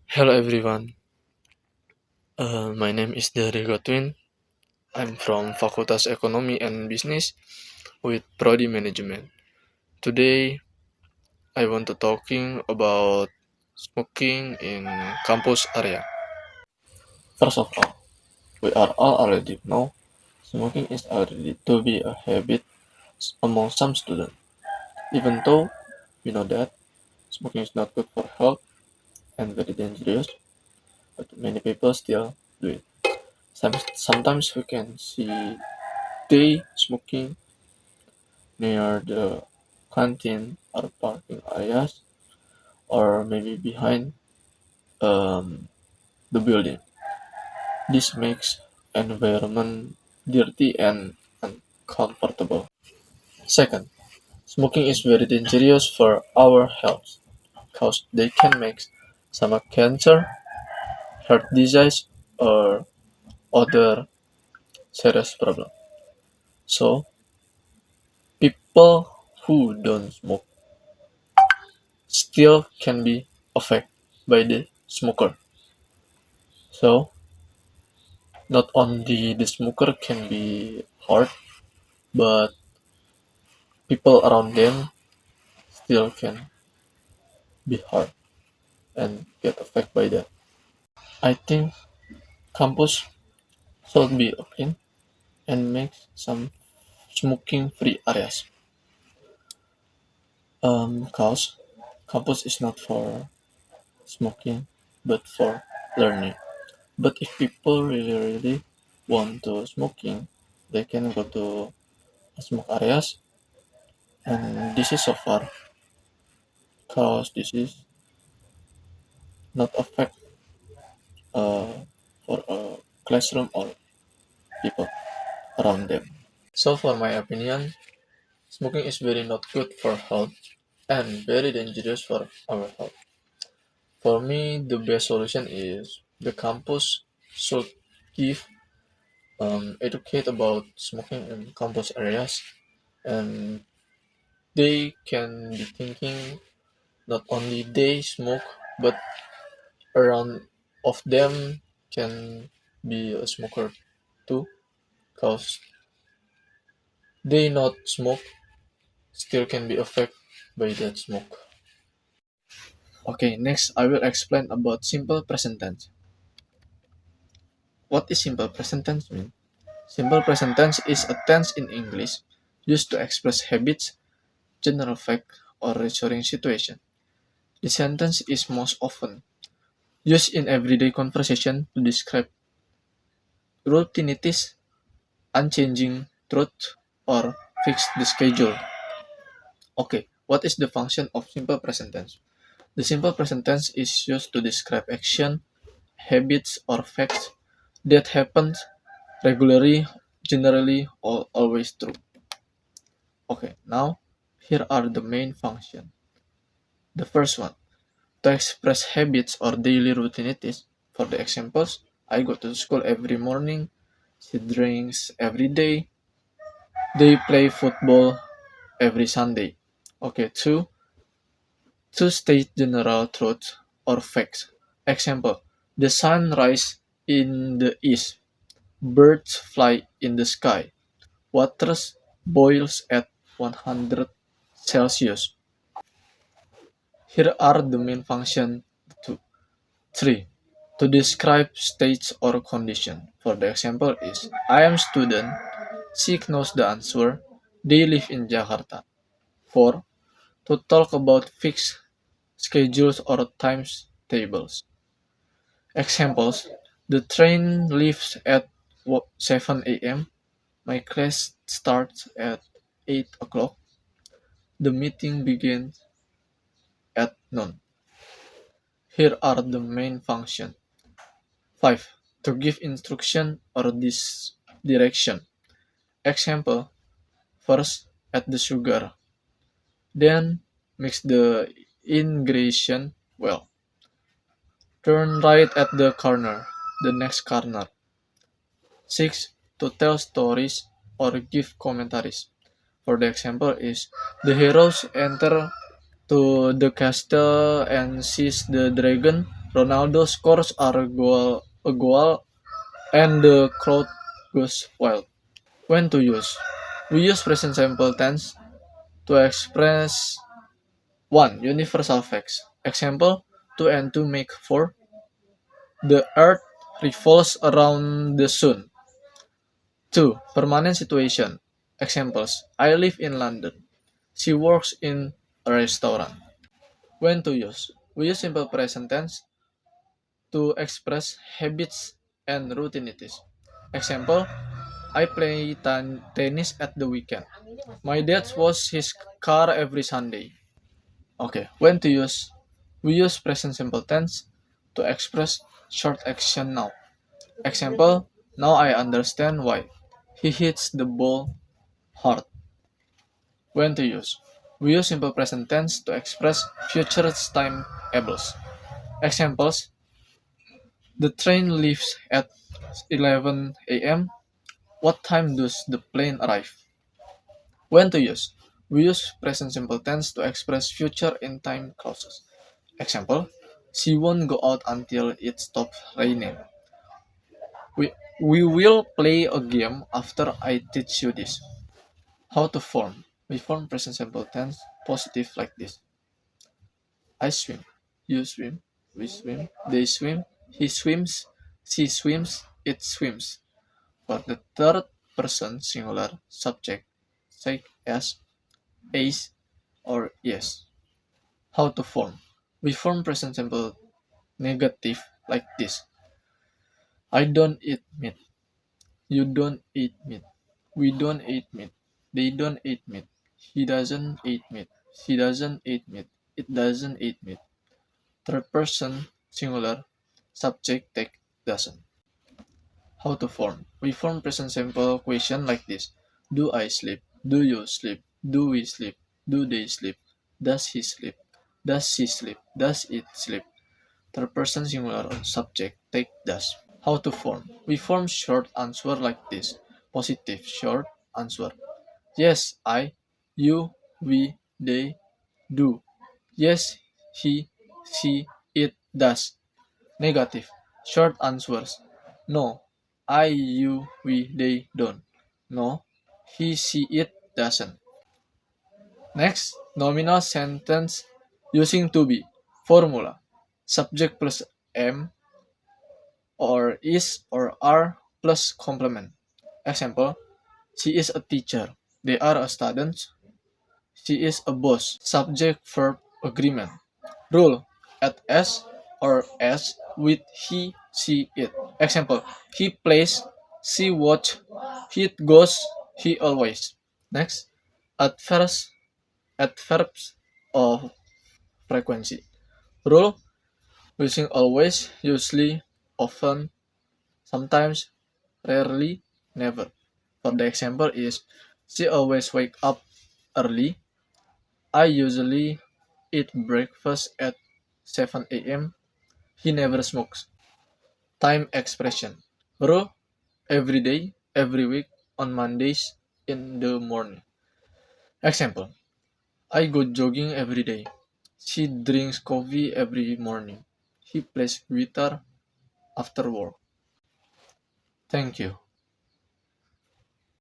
Hello everyone, my name is Dari Godwin. I'm from Fakultas Ekonomi and Business with Prodi Management. Today, I want to talking about smoking in campus area. First of all, we are all already know smoking is already to be a habit among some students. Even though we know that smoking is not good for health and very dangerous, but many people still do it. Sometimes we can see they smoking near the canteen or parking areas, or maybe behind the building. This makes environment dirty and uncomfortable. Second, smoking is very dangerous for our health because they can make stomach cancer, heart disease, or other serious problem. So people who don't smoke still can be affected by the smoker. So not only the smoker can be hurt, but people around them still can be hurt and get affected by that. I think campus should be open and make some smoking free areas. Cause campus is not for smoking but for learning. But if people really want to smoking, they can go to smoke areas, and this is so far cause this is not affect for a classroom or people around them. So for my opinion, smoking is very not good for health and very dangerous for our health. For me, the best solution is the campus should give educate about smoking in campus areas, and they can be thinking not only they smoke but around of them can be a smoker too, because they not smoke still can be affected by that smoke. Okay, next I will explain about simple present tense. What is simple present tense mean? Simple present tense is a tense in English used to express habits, general fact, or reassuring situation. The sentence is most often used in everyday conversation to describe routinities, unchanging truth, or fix the schedule. Okay, what is the function of simple present tense? The simple present tense is used to describe action, habits, or facts that happen regularly, generally, or always true. Okay, now here are the main function. The first one, to express habits or daily routinities. For the examples, I go to school every morning, she drinks every day, they play football every Sunday. Okay, two, to state general truth or facts. Example, the sun rises in the east, birds fly in the sky, water boils at 100 Celsius. Here are the main functions. 3. To describe states or condition. For the example is, I am student, she knows the answer, they live in Jakarta. 4. To talk about fixed schedules or times tables. Examples, the train leaves at 7 a.m., my class starts at 8 o'clock, the meeting begins at noon. Here are the main functions. 5. To give instruction or this direction. Example, first add the sugar, then mix the ingredient well. Turn right at the corner, the next corner. 6. To tell stories or give commentaries. For the example is, the heroes enter to the castle and seize the dragon. Ronaldo scores a goal and the crowd goes wild. When to use? We use present simple tense to express 1. Universal facts. Example, 2 and 2 make 4. The earth revolves around the sun. 2. Permanent situation. Examples, I live in London. She works in a restaurant. When to use? We use simple present tense to express habits and routinities. Example, I play tennis at the weekend. My dad washes his car every Sunday. Okay, when to use? We use present simple tense to express short action now. Example, now I understand why. He hits the ball hard. When to use? We use simple present tense to express future time ables. Examples, the train leaves at 11 a.m. What time does the plane arrive? When to use? We use present simple tense to express future in time clauses. Example, she won't go out until it stops raining. We, we will play a game after I teach you this. How to form? We form present simple tense positive like this. I swim, you swim, we swim, they swim, he swims, she swims, it swims. For the third person singular subject, say as, is, or yes. How to form? We form present simple negative like this. I don't eat meat. You don't eat meat. We don't eat meat. They don't eat meat. He doesn't eat meat. She doesn't eat meat. It doesn't eat meat. Third person singular subject take doesn't. How to form? We form present simple question like this. Do I sleep? Do you sleep? Do we sleep? Do they sleep? Does he sleep? Does she sleep? Does it sleep? Third person singular subject take does. How to form? We form short answer like this. Positive short answer. Yes, I, you, we, they, do. Yes, he, she, it does. Negative short answers. No, I, you, we, they don't. No, he, she, it doesn't. Next, nominal sentence using to be. Formula. Subject plus am or is or are plus complement. Example, she is a teacher. They are a student. She is a boss. Subject verb agreement. Rule at s or s with he, she, it. Example, he plays, she watch, he goes, he always. Next, adverbs, adverbs of frequency. Rule using always, usually, often, sometimes, rarely, never. For the example is, she always wake up early. I usually eat breakfast at 7 a.m. He never smokes. Time expression. Rule every day, every week, on Mondays in the morning. Example. I go jogging every day. She drinks coffee every morning. He plays guitar after work. Thank you.